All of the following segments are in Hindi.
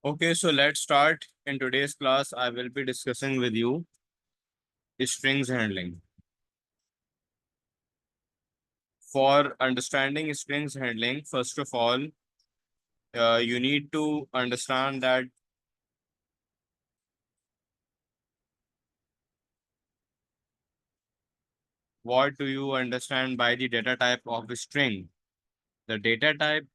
Okay, so let's start. In today's class, I will be discussing with you strings handling. For understanding strings handling, first of all, you need to understand that what do you understand by the data type of a string. The data type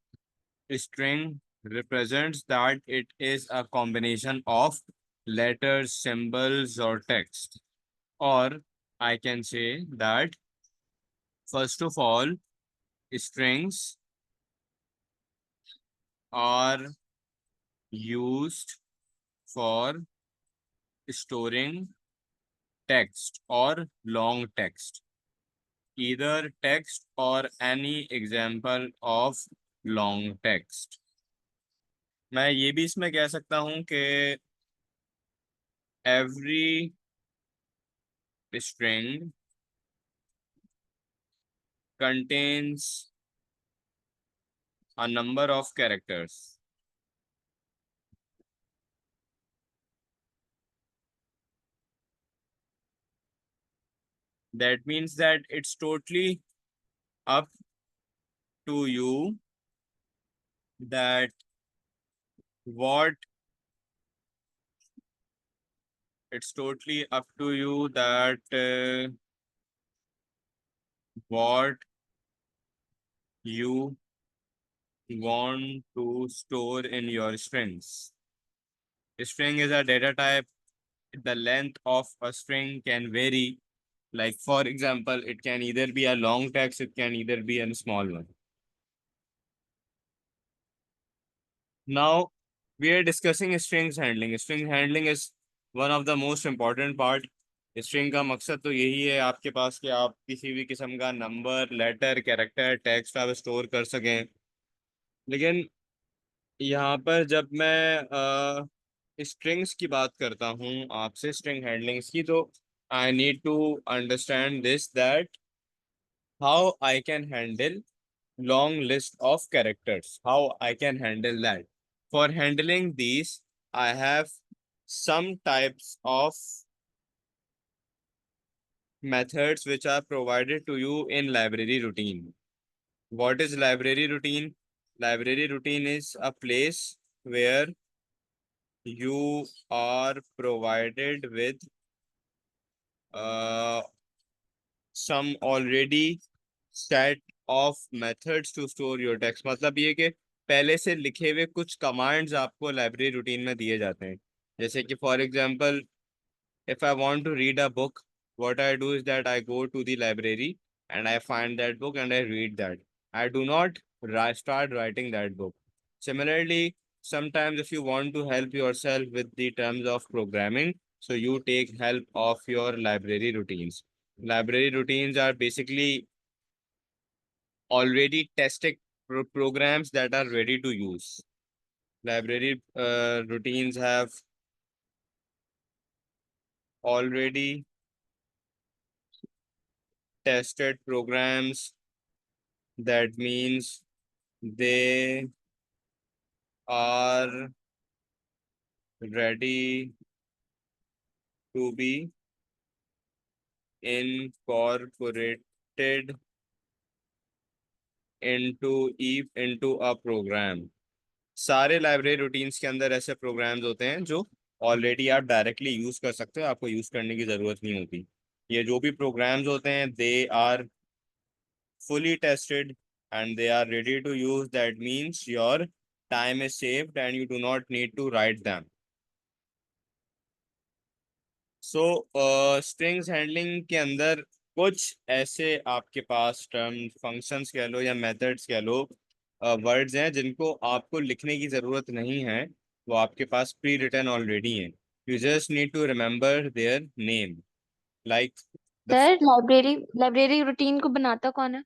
string represents that it is a combination of letters, symbols, or text. Or I can say that, first of all, strings are used for storing text or long text, either text or any example of long text. मैं ये भी इसमें कह सकता हूँ कि every string contains a number of characters. That means that it's totally up to you that what it's totally up to you that what you want to store in your strings. String is a data type. The length of a string can vary. Like, for example, it can either be a long text, it can either be a small one. Now, we are discussing strings handling. String handling is one of the most important part. String का मकसद तो यही है आपके पास कि आप किसी भी किस्म का नंबर, लेटर, कैरेक्टर, टेक्स्ट आप स्टोर कर सकें। लेकिन यहाँ पर जब मैं स्ट्रिंग्स की बात करता हूँ आपसे, स्ट्रिंग हैंडलिंग्स की, तो I need to understand this that how I can handle long list of characters, how I can handle that. For handling these, I have some types of methods which are provided to you in library routine. What is library routine? Library routine is a place where you are provided with uh, some already set of methods to store your text. मतलब ये कि पहले से लिखे हुए कुछ कमांड्स आपको लाइब्रेरी रूटीन में दिए जाते हैं। जैसे कि for example, if I want to read a book, what I do is that I go to the library and I find that book and I read that. I do not start writing that book. Similarly, sometimes if you want to help yourself with the terms of programming, so you take help of your library routines. Library routines are basically already tested programs that are ready to use. Library routines have already tested programs. That means they are ready to be incorporated into a program. सारे लाइब्रेरी रूटीन्स के अंदर ऐसे प्रोग्राम्स होते हैं जो ऑलरेडी आप डायरेक्टली यूज कर सकते हो, आपको यूज करने की जरूरत नहीं होती। ये जो भी प्रोग्राम्स होते हैं, they are fully tested and they are ready to use. That means your time is saved and you do not need to write them. So strings handling के अंदर कुछ ऐसे आपके पास टर्म, फंक्शंस कह लो या मेथड्स कह लो, वर्ड्स हैं जिनको आपको लिखने की ज़रूरत नहीं है, वो आपके पास प्री रिटन ऑलरेडी हैं। You just need to remember their name. Like the sir, library library routine को बनाता कौन है?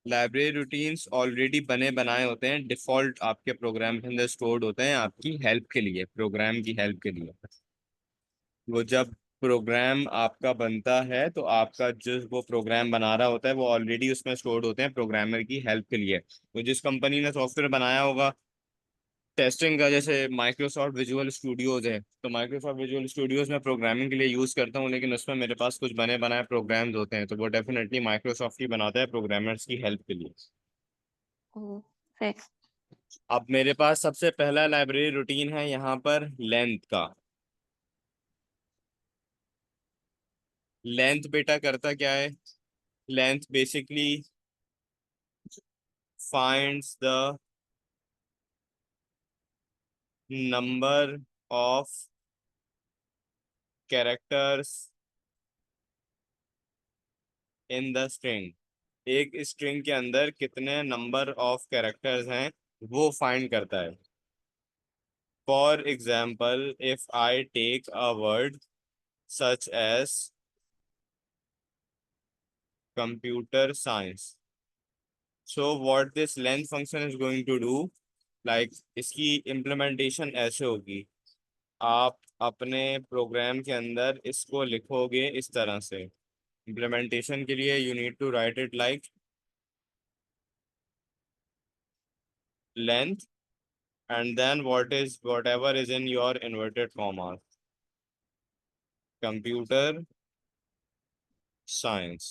लाइब्रेरी रूटीन्स ऑलरेडी बने बनाए होते हैं, डिफॉल्ट आपके प्रोग्राम के अंदर स्टोर्ड होते हैं आपकी हेल्प के लिए, प्रोग्राम की हेल्प के लिए। वो जब प्रोग्राम आपका बनता है तो आपका जो वो प्रोग्राम बना रहा होता है वो ऑलरेडी उसमें स्टोर्ड होते हैं प्रोग्रामर की हेल्प के लिए। तो जिस कंपनी ने सॉफ्टवेयर बनाया होगा टेस्टिंग का जैसे माइक्रोसॉफ्ट विजुअल स्टूडियोज है, तो माइक्रोसॉफ्ट विजुअल स्टूडियोज में प्रोग्रामिंग के लिए यूज़ करता हूँ, लेकिन उसमें मेरे पास कुछ बने बनाए प्रोग्राम्स होते हैं, तो वो डेफिनेटली माइक्रोसॉफ्ट ही बनाता है प्रोग्रामर्स की हेल्प के लिए। ओ, फिर। अब मेरे पास सबसे पहला लाइब्रेरी रूटीन है यहाँ पर लेंथ का। लेंथ बेटा करता क्या है? Length basically finds the number of characters in the string. एक स्ट्रिंग के अंदर कितने नंबर ऑफ कैरेक्टर्स हैं वो फाइंड करता है। For example, if I take a word such as computer science, so what this length function is going to do, like इसकी इम्प्लीमेंटेशन ऐसे होगी। आप अपने प्रोग्राम के अंदर इसको लिखोगे इस तरह से। इम्प्लीमेंटेशन के लिए you need to write it like length and then whatever is in your inverted commas, computer science।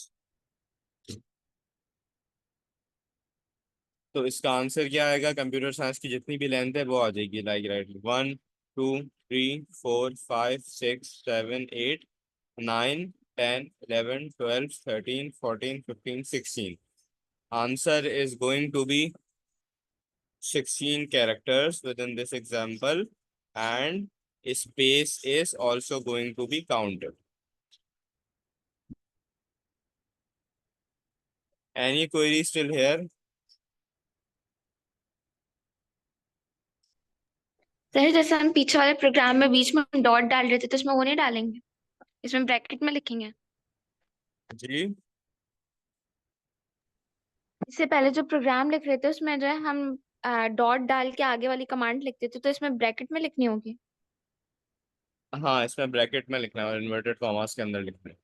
तो इसका आंसर क्या आएगा? कंप्यूटर साइंस की जितनी भी लेंथ है वो आ जाएगी, like right 1 2 3 4 5 6 7 8 9 10 11 12 13 14 15 16। Answer is going to be 16 characters within this example, and space is also going to be counted. Any query still here? Sir, जैसे हम पीछे वाले प्रोग्राम में बीच में डॉट डाल रहे थे, तो इसमें वो नहीं डालेंगे? इसमें ब्रैकेट में लिखेंगे? जी। इससे पहले जो प्रोग्राम लिख रहे थे उसमें जो है हम डॉट डाल के आगे वाली कमांड लिखते थे, तो इसमें ब्रैकेट में लिखनी होगी? हाँ, इसमें ब्रैकेट में लिखना है और इन्वर्टेड कॉमास के अंदर लिखना है।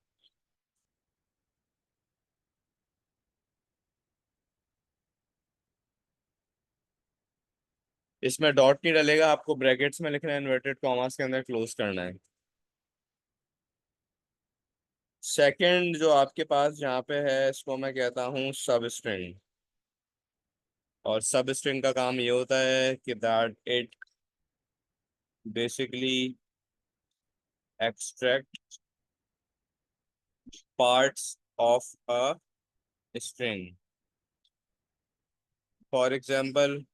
इसमें डॉट नहीं डलेगा, आपको ब्रैकेट्स में लिखना है, इन्वर्टेड कॉमास के अंदर क्लोज करना है। सेकंड जो आपके पास जहाँ पे है, इसको मैं कहता हूँ सब स्ट्रिंग। और सब स्ट्रिंग का काम ये होता है कि that it basically extract parts of a string. For example,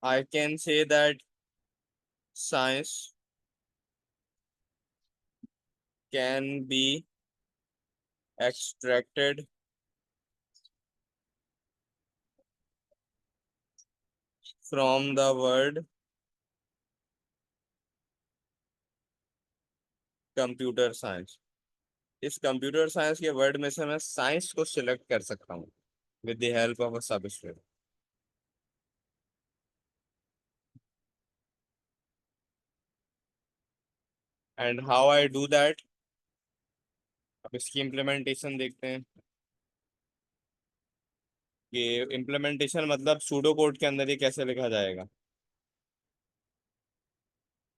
I can say that science can be extracted from the word computer science. इस कंप्यूटर साइंस के वर्ड में से मैं साइंस को सिलेक्ट कर सकता हूँ with the help of a substring. And how I do that, अब इसकी इम्प्लीमेंटेशन देखते हैं। कि इम्प्लीमेंटेशन मतलब सूडो कोड के अंदर ये कैसे लिखा जाएगा।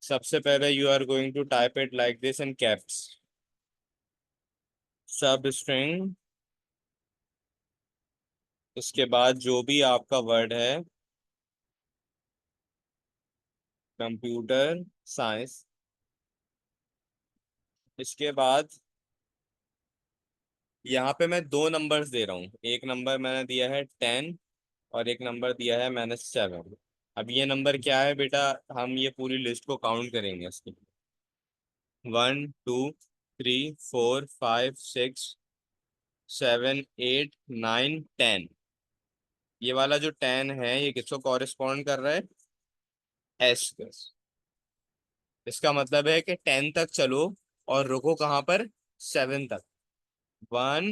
सबसे पहले you are going to type it like this in caps, substring, उसके बाद जो भी आपका वर्ड है कंप्यूटर साइंस, इसके बाद यहाँ पे मैं दो नंबर्स दे रहा हूँ। एक नंबर मैंने दिया है 10 और एक नंबर दिया है मैंने 7। अब ये नंबर क्या है बेटा, हम ये पूरी लिस्ट को काउंट करेंगे इसकी। 1 2 3 4 5 6 7 8 9 10। ये वाला जो 10 है ये किसको कॉरेस्पॉन्ड कर रहा है? एस। इसका मतलब है कि 10 तक चलो और रुको कहाँ पर? 7 तक। 1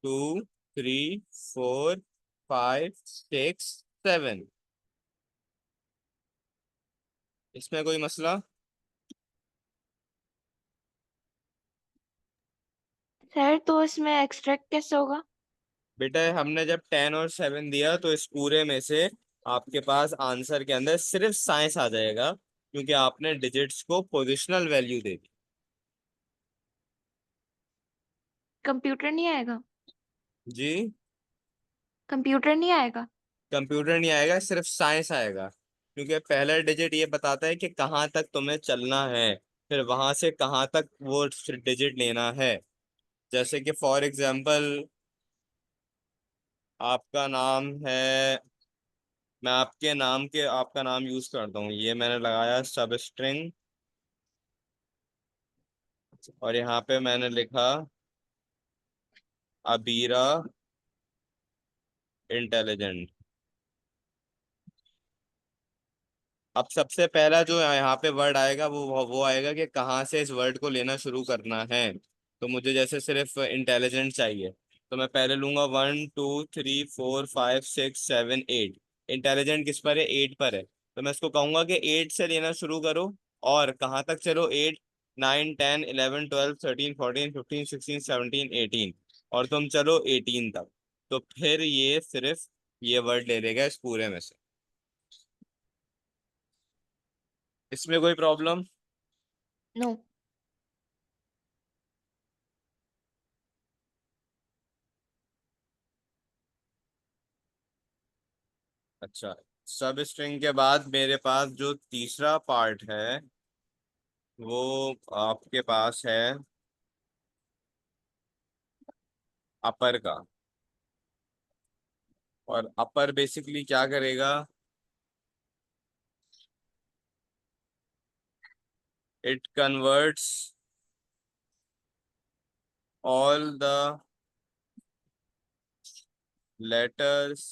2 3 4 5 6 7। इसमें कोई मसला? सर तो इसमें एक्सट्रैक्ट कैसे होगा? बेटा हमने जब 10 और 7 दिया तो इस पूरे में से आपके पास आंसर के अंदर सिर्फ साइंस आ जाएगा, क्योंकि आपने डिजिट्स को पोजिशनल वैल्यू दे दी। कंप्यूटर नहीं आएगा? जी। कंप्यूटर नहीं आएगा? कंप्यूटर नहीं आएगा, सिर्फ साइंस आएगा, क्योंकि पहला डिजिट ये बताता है कि कहाँ तक तुम्हें चलना है, फिर वहां से कहाँ तक वो डिजिट लेना है। जैसे कि फॉर एग्जांपल आपका नाम है, मैं आपके नाम के आपका नाम यूज करता हूँ, ये मैंने लगाया सब स्ट्रिंग, और यहाँ पे मैंने लिखा अबीरा इंटेलिजेंट। अब सबसे पहला जो यहाँ पे वर्ड आएगा वो आएगा कि कहाँ से इस वर्ड को लेना शुरू करना है। तो मुझे जैसे सिर्फ इंटेलिजेंट चाहिए, तो मैं पहले लूंगा 1 2 3 4 5 6 7 8। इंटेलिजेंट किस पर है? 8 पर है। तो मैं इसको कहूंगा कि 8 से लेना शुरू करो, और कहाँ तक चलो? 8 9 10 11 12 13 14 15 16 17 18, और तुम चलो 18 तक। तो फिर ये सिर्फ ये वर्ड ले लेगा इस पूरे में से। इसमें कोई प्रॉब्लम? नो। अच्छा, सब स्ट्रिंग के बाद मेरे पास जो तीसरा पार्ट है वो आपके पास है अपर का। और अपर बेसिकली क्या करेगा? It converts all the letters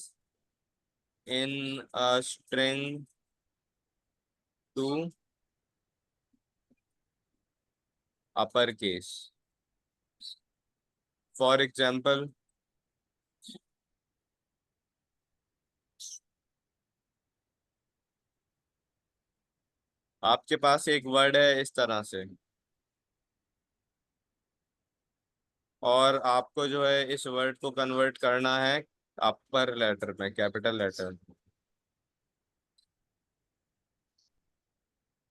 in a string to upper case. For example आपके पास एक वर्ड है इस तरह से, और आपको जो है इस वर्ड को कन्वर्ट करना है अपर लेटर में, कैपिटल लेटर।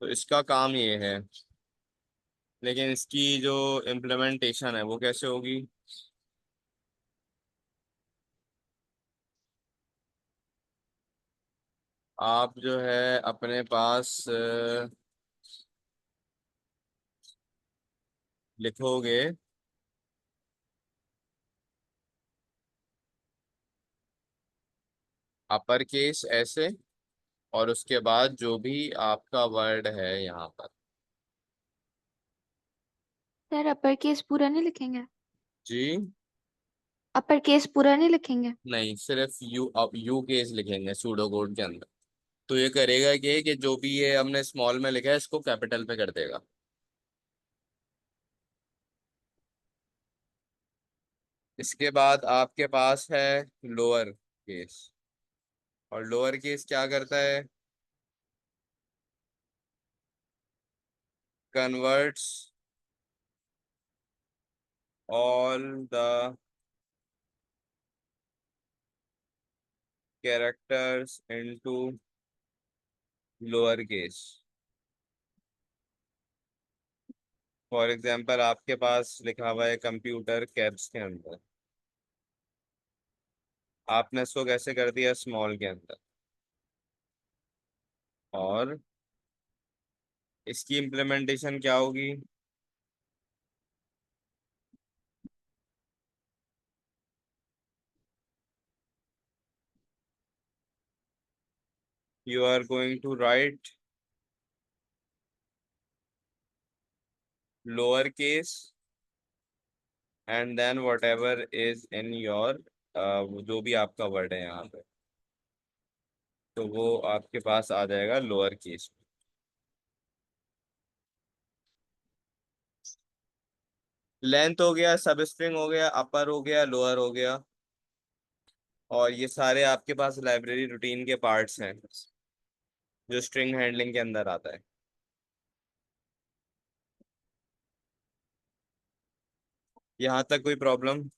तो इसका काम ये है, लेकिन इसकी जो इम्प्लीमेंटेशन है वो कैसे होगी? आप जो है अपने पास लिखोगे अपर केस ऐसे, और उसके बाद जो भी आपका वर्ड है यहाँ पर। सर अपर केस पूरा नहीं लिखेंगे? जी। अपर केस पूरा नहीं लिखेंगे? नहीं, सिर्फ यू केस लिखेंगे सूडो कोड के अंदर। तो ये करेगा कि जो भी ये हमने स्मॉल में लिखा है इसको कैपिटल पे कर देगा। इसके बाद आपके पास है लोअर केस। और लोअर केस क्या करता है? Converts all the characters into lower case. For example आपके पास लिखा हुआ है कंप्यूटर कैप्स के अंदर, आपने इसको कैसे कर दिया? स्मॉल के अंदर। और इसकी इम्प्लीमेंटेशन क्या होगी? You are going to write lower case and then whatever is in your, जो भी आपका वर्ड है यहाँ पे, तो वो आपके पास आ जाएगा लोअर केस। लेंथ हो गया, सब स्ट्रिंग हो गया, अपर हो गया, लोअर हो गया, और ये सारे आपके पास लाइब्रेरी रूटीन के पार्ट्स हैं जो स्ट्रिंग हैंडलिंग के अंदर आता है। यहाँ तक कोई प्रॉब्लम?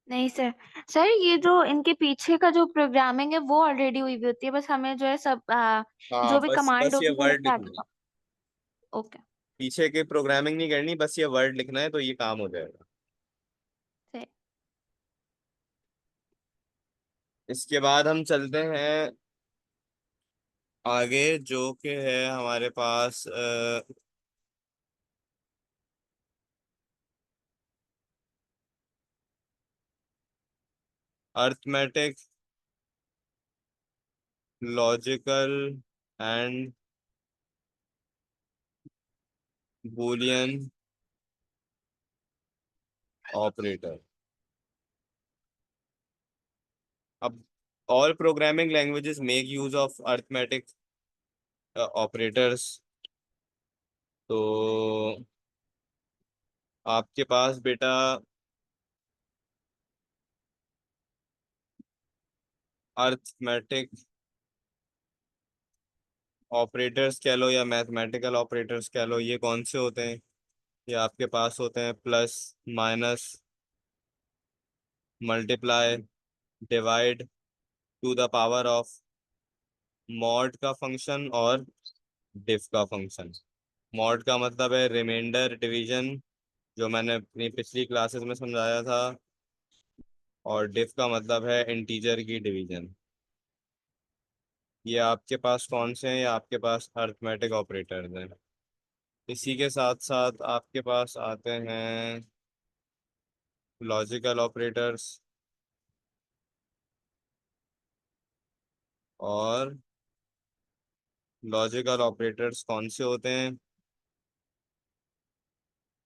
नहीं सर। सर ये जो इनके पीछे का जो प्रोग्रामिंग है वो ऑलरेडी हुई हुई होती है, बस हमें जो है सब हाँ, जो भी बस कमांड बस ये होगी वो लिख वर्ड के लिखना आगे है। जाओ। ओके। पीछे की प्रोग्रामिंग नहीं करनी, बस ये वर्ड लिखना है तो ये काम हो जाएगा। सही। इसके बाद हम चलते हैं आगे, जो कि है हमारे पास arithmetic, logical and Boolean operator. अब all programming languages make use of arithmetic operators। तो आपके पास बेटा अर्थमेटिक ऑपरेटर्स कह लो या मैथमेटिकल ऑपरेटर्स कह लो, ये कौन से होते हैं? ये आपके पास होते हैं plus, minus, multiply, divide, to the power of, mod का फंक्शन और डिफ का फंक्शन। मॉड का मतलब है रिमाइंडर डिवीजन, जो मैंने अपनी पिछली क्लासेस में समझाया था, और डिफ का मतलब है इंटीजर की डिवीजन। ये आपके पास कौन से हैं? ये आपके पास अर्थमेटिक ऑपरेटर्स हैं। इसी के साथ साथ आपके पास आते हैं लॉजिकल ऑपरेटर्स। और लॉजिकल ऑपरेटर्स कौन से होते हैं?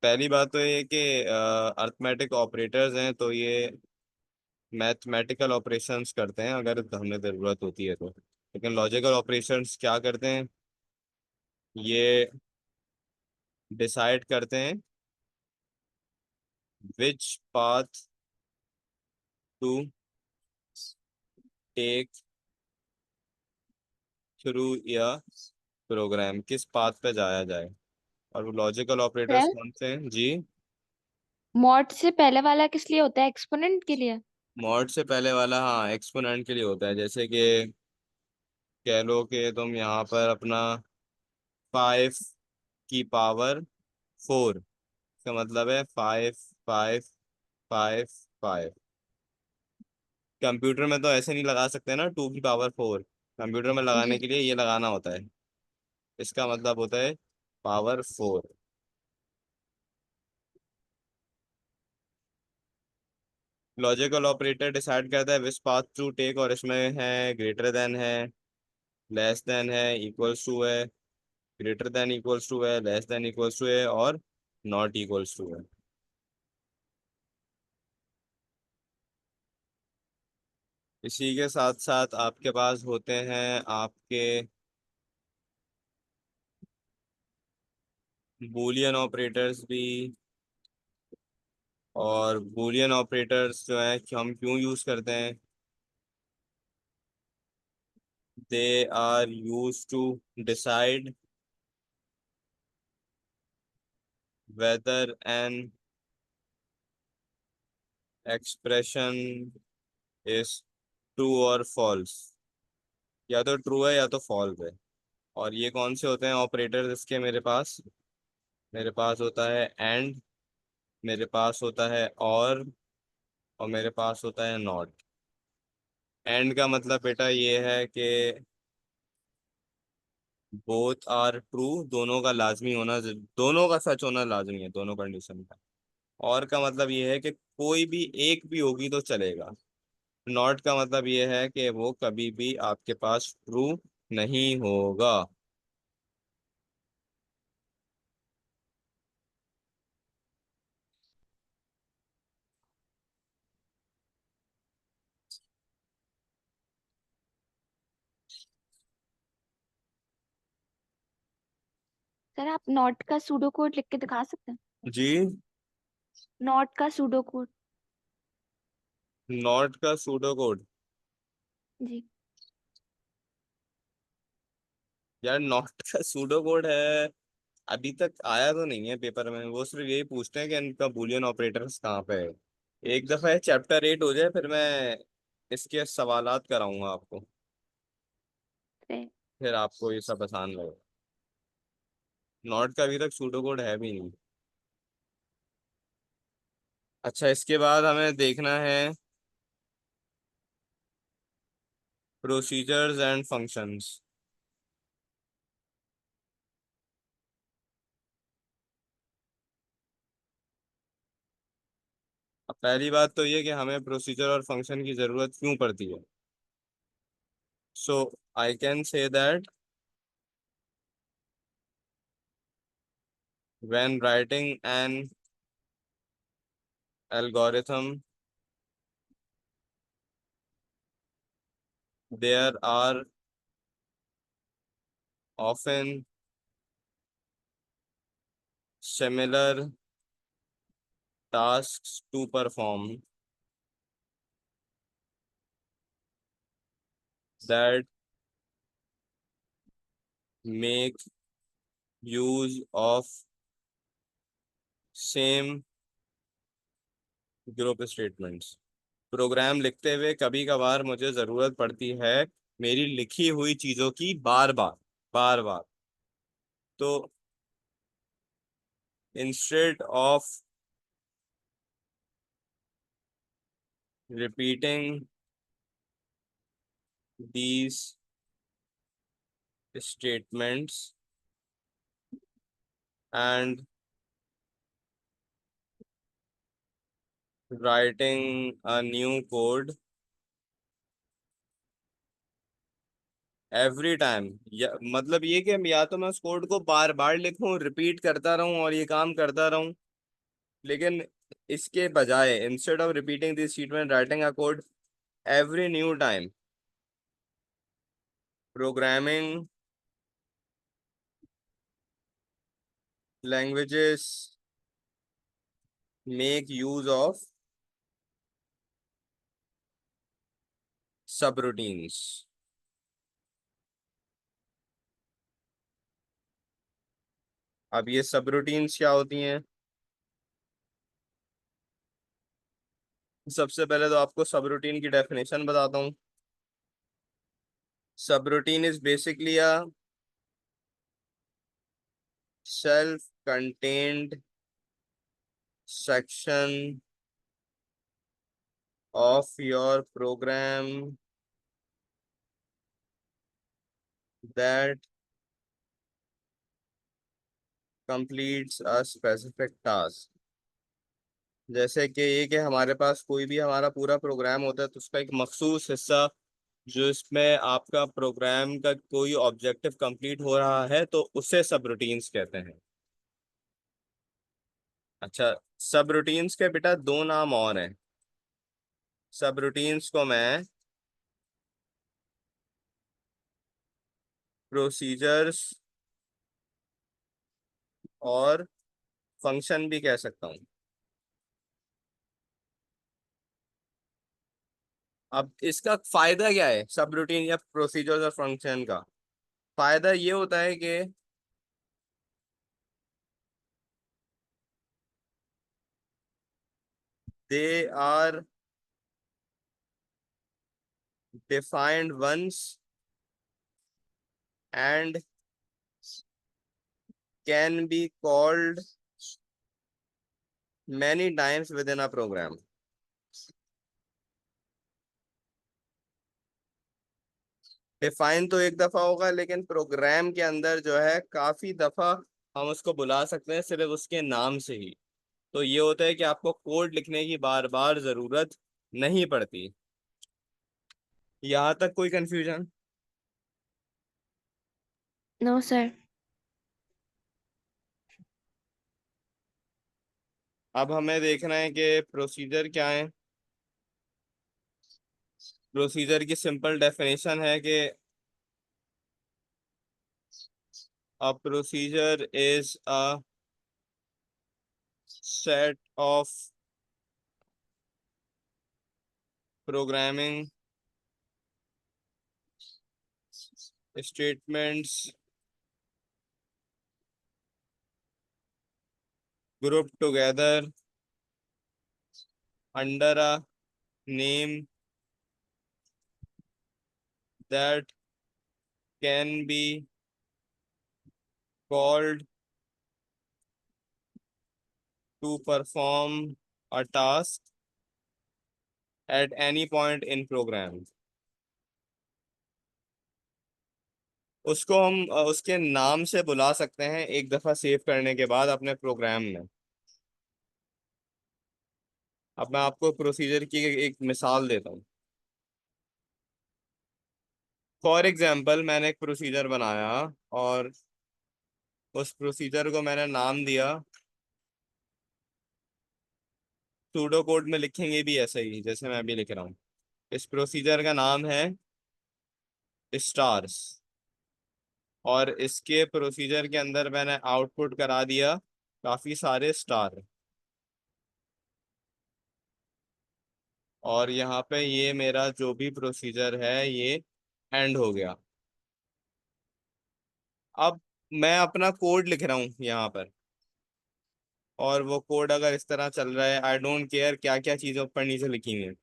पहली बात तो ये कि अर्थमेटिक ऑपरेटर्स हैं तो ये मैथमेटिकल ऑपरेशंस करते हैं अगर हमें ज़रूरत होती है तो। लेकिन लॉजिकल ऑपरेशंस क्या करते हैं? ये डिसाइड करते हैं which path to take through या प्रोग्राम, किस पाथ पे जाया जाए। और वो लॉजिकल ऑपरेटर्स सर कौन से हैं जी? मॉड से पहले वाला किस लिए होता है, एक्सपोनेंट के लिए? मॉड से पहले वाला हाँ एक्सपोनेंट के लिए होता है। जैसे कि कह लो कि तुम यहाँ पर अपना 5 की पावर 4, इसका मतलब है 5 5 5 5। कंप्यूटर में तो ऐसे नहीं लगा सकते ना 2 की पावर 4। कंप्यूटर में लगाने जी। के लिए ये लगाना होता है। इसका मतलब होता है पावर 4। लॉजिकल ऑपरेटर डिसाइड करता है विच पाथ टू टेक, और इसमें है ग्रेटर देन है, लेस देन है, इक्वल्स टू है, ग्रेटर देन इक्वल्स टू है, लेस देन इक्वल्स टू है, और नॉट इक्वल्स टू है। इसी के साथ साथ आपके पास होते हैं आपके बूलियन ऑपरेटर्स भी। और बूलियन ऑपरेटर्स जो है कि हम क्यों यूज करते हैं? They are used to decide whether an expression is true और फॉल्स। या तो ट्रू है या तो फॉल्स है। और ये कौन से होते हैं ऑपरेटर्स इसके मेरे पास होता है एंड, मेरे पास होता है और मेरे पास होता है नॉट। एंड का मतलब बेटा ये है कि बोथ आर ट्रू, दोनों का लाजमी होना, दोनों का सच होना लाजमी है, दोनों कंडीशन का। और का मतलब ये है कि कोई भी एक भी होगी तो चलेगा। नॉट का मतलब ये है कि वो कभी भी आपके पास ट्रू नहीं होगा। सर आप नॉट का सूडो कोड लिख के दिखा सकते हैं? जी, नॉट का सूडो कोड। नॉट का सूडो कोड? जी। यार नॉट का सूडो कोड है, अभी तक आया तो नहीं है पेपर में, वो सिर्फ यही पूछते हैं कि इनका बूलियन ऑपरेटर्स कहाँ पे है। एक दफा ये चैप्टर 8 हो जाए फिर मैं इसके सवालात कराऊंगा आपको, फिर फिर आपको ये सब आसान लगेगा। नॉट का अभी तक सूडो कोड है भी नहीं। अच्छा, इसके बाद हमें देखना है प्रोसीजर्स एंड फंक्शंस। अब पहली बात तो ये कि हमें प्रोसीजर और फंक्शन की ज़रूरत क्यों पड़ती है। So I can say that when writing an algorithm there are often similar tasks to perform that make use of same group statements। Program लिखते हुए कभी कभार मुझे ज़रूरत पड़ती है मेरी लिखी हुई चीज़ों की बार बार, बार बार। तो instead of repeating these statements and writing a new code every time, या मतलब ये कि या तो मैं उस कोड को बार बार लिखूं, रिपीट करता रहूं और ये काम करता रहूं, लेकिन इसके बजाय instead of repeating this statement writing a code every new time programming languages make use of सब रूटीन्स। अब ये सब रूटीन्स क्या होती हैं? सबसे पहले तो आपको सब रूटीन की डेफिनेशन बताता हूँ। सब routine is basically a self contained section of your program that completes a specific task। जैसे कि ये कि हमारे पास कोई भी हमारा पूरा प्रोग्राम होता है तो उसका एक मखसूस हिस्सा जो इसमें आपका प्रोग्राम का कोई ऑब्जेक्टिव कंप्लीट हो रहा है तो उसे सब रूटीन्स कहते हैं। अच्छा, सब रूटीन्स के बेटा दो नाम और हैं। सब रूटीन्स को मैं प्रोसीजर्स और फंक्शन भी कह सकता हूँ। अब इसका फायदा क्या है सब रूटीन या प्रोसीजर्स और फंक्शन का? फायदा ये होता है कि they are defined once and can be called many times within a program. Define तो एक दफा होगा लेकिन प्रोग्राम के अंदर जो है काफी दफा हम उसको बुला सकते हैं सिर्फ उसके नाम से ही। तो ये होता है कि आपको कोड लिखने की बार बार जरूरत नहीं पड़ती। यहाँ तक कोई कंफ्यूजन? No sir. अब हमें देखना है कि प्रोसीजर क्या है। प्रोसीजर की सिंपल डेफिनेशन है कि a procedure is a set of programming statements group together under a name that can be called to perform a task at any point in program. उसको हम उसके नाम से बुला सकते हैं एक दफा सेव करने के बाद अपने प्रोग्राम में। अब मैं आपको प्रोसीजर की एक मिसाल देता हूँ। फॉर एग्जांपल मैंने एक प्रोसीजर बनाया और उस प्रोसीजर को मैंने नाम दिया, सूडो कोड में लिखेंगे भी ऐसे ही जैसे मैं अभी लिख रहा हूँ। इस प्रोसीजर का नाम है स्टार्स, और इसके प्रोसीजर के अंदर मैंने आउटपुट करा दिया काफी सारे स्टार। और यहाँ पे ये मेरा जो भी प्रोसीजर है ये एंड हो गया। अब मैं अपना कोड लिख रहा हूँ यहाँ पर, और वो कोड अगर इस तरह चल रहा है, आई डोंट केयर क्या क्या चीज़ें ऊपर नीचे लिखी हुई हैं।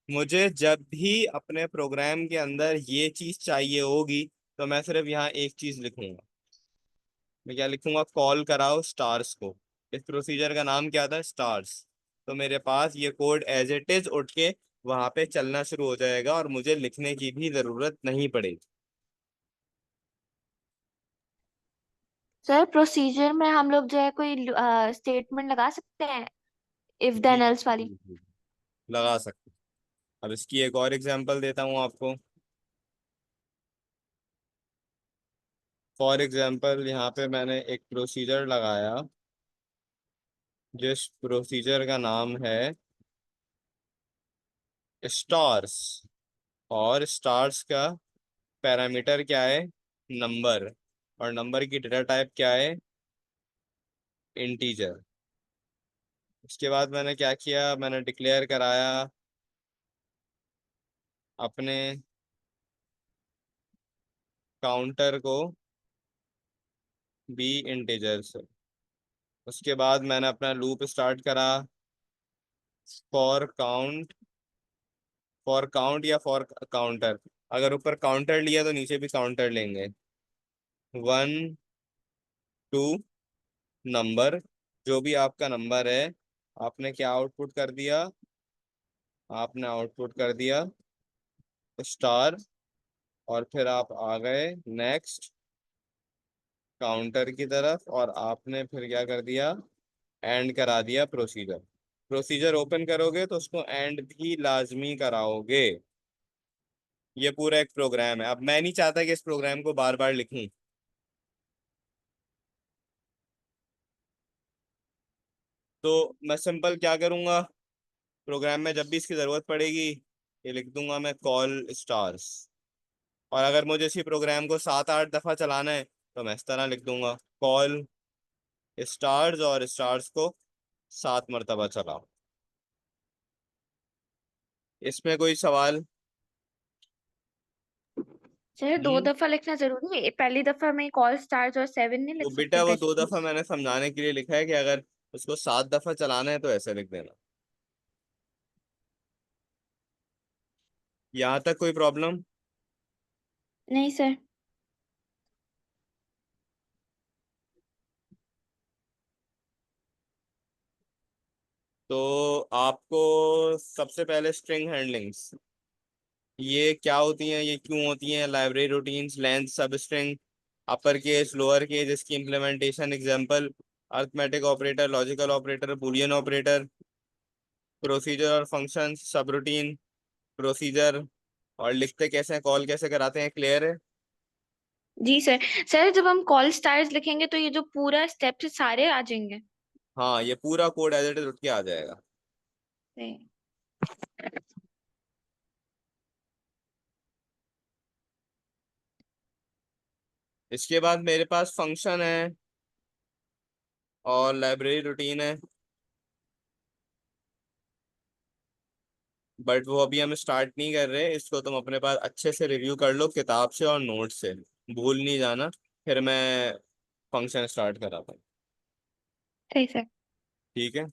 मुझे जब भी अपने प्रोग्राम के अंदर ये चीज़ चाहिए होगी तो मैं सिर्फ यहाँ एक चीज़ लिखूंगा। मैं क्या लिखूंगा? कॉल कराओ स्टार्स को। इस प्रोसीजर का नाम क्या था? स्टार्स। तो मेरे पास ये कोड एज इट इज उठ के वहां पे चलना शुरू हो जाएगा और मुझे लिखने की भी जरूरत नहीं पड़ेगी। सर प्रोसीजर में हम लोग जो है कोई स्टेटमेंट लगा सकते हैं, इफ जी देन एल्स वाली? जी जी, लगा सकते। अब इसकी एक और एग्जांपल देता हूँ आपको। फॉर एग्जांपल यहाँ पे मैंने एक प्रोसीजर लगाया जिस प्रोसीजर का नाम है स्टार्स, और स्टार्स का पैरामीटर क्या है? नंबर। और नंबर की डेटा टाइप क्या है? इंटीजर। उसके बाद मैंने क्या किया? मैंने डिक्लेयर कराया अपने काउंटर को बी इंटीजर से। उसके बाद मैंने अपना लूप स्टार्ट करा फॉर काउंट, फॉर काउंट या फॉर काउंटर। अगर ऊपर काउंटर लिया तो नीचे भी काउंटर लेंगे। 1 2 नंबर, जो भी आपका नंबर है। आपने क्या आउटपुट कर दिया? आपने आउटपुट कर दिया स्टार, और फिर आप आ गए नेक्स्ट काउंटर की तरफ, और आपने फिर क्या कर दिया? एंड करा दिया प्रोसीजर। प्रोसीजर ओपन करोगे तो उसको एंड भी लाजमी कराओगे। ये पूरा एक प्रोग्राम है। अब मैं नहीं चाहता कि इस प्रोग्राम को बार बार लिखूं, तो मैं सिंपल क्या करूंगा, प्रोग्राम में जब भी इसकी ज़रूरत पड़ेगी ये लिख दूंगा मैं कॉल स्टार्स। और अगर मुझे इसी प्रोग्राम को 7 8 दफ़ा चलाना है तो मैं इस तरह लिख दूंगा कॉल स्टार्स, और स्टार्स को 7 मरतबा चलाओ। इसमें कोई सवाल? सर दो हम्म। दफा लिखना जरूरी है? पहली दफा में कॉल स्टार्स और 7 नहीं वो लिख सकते बेटा वो दो कैसे? दफ़ा मैंने समझाने के लिए लिखा है कि अगर उसको 7 दफ़ा चलाना है तो ऐसे लिख देना। यहाँ तक कोई प्रॉब्लम? नहीं सर। तो आपको सबसे पहले स्ट्रिंग हैंडलिंग्स ये क्या होती हैं, ये क्यों होती हैं? Library routines, length, substring, upper case, lower case, इसकी implementation, example, arithmetic operator, logical operator, Boolean operator, procedure और फंक्शन, सब रूटीन, प्रोसीजर, और लिखते कैसे हैं, कॉल कैसे कराते हैं, क्लियर है? जी सर। सर जब हम कॉल स्टार्स लिखेंगे तो ये जो पूरा स्टेप है सारे आ जाएंगे? हाँ, ये पूरा कोड एज इट इज उठ के आ जाएगा। नहीं। इसके बाद मेरे पास फंक्शन है और लाइब्रेरी रूटीन है, बट वो अभी हम स्टार्ट नहीं कर रहे। इसको तुम अपने पास अच्छे से रिव्यू कर लो किताब से और नोट से, भूल नहीं जाना। फिर मैं फंक्शन स्टार्ट कराता हूँ। सही सर। ठीक है,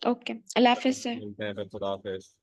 ओके, अल्लाह हाफिज सर। मिलते हैं फिर, खुदा हाफिज।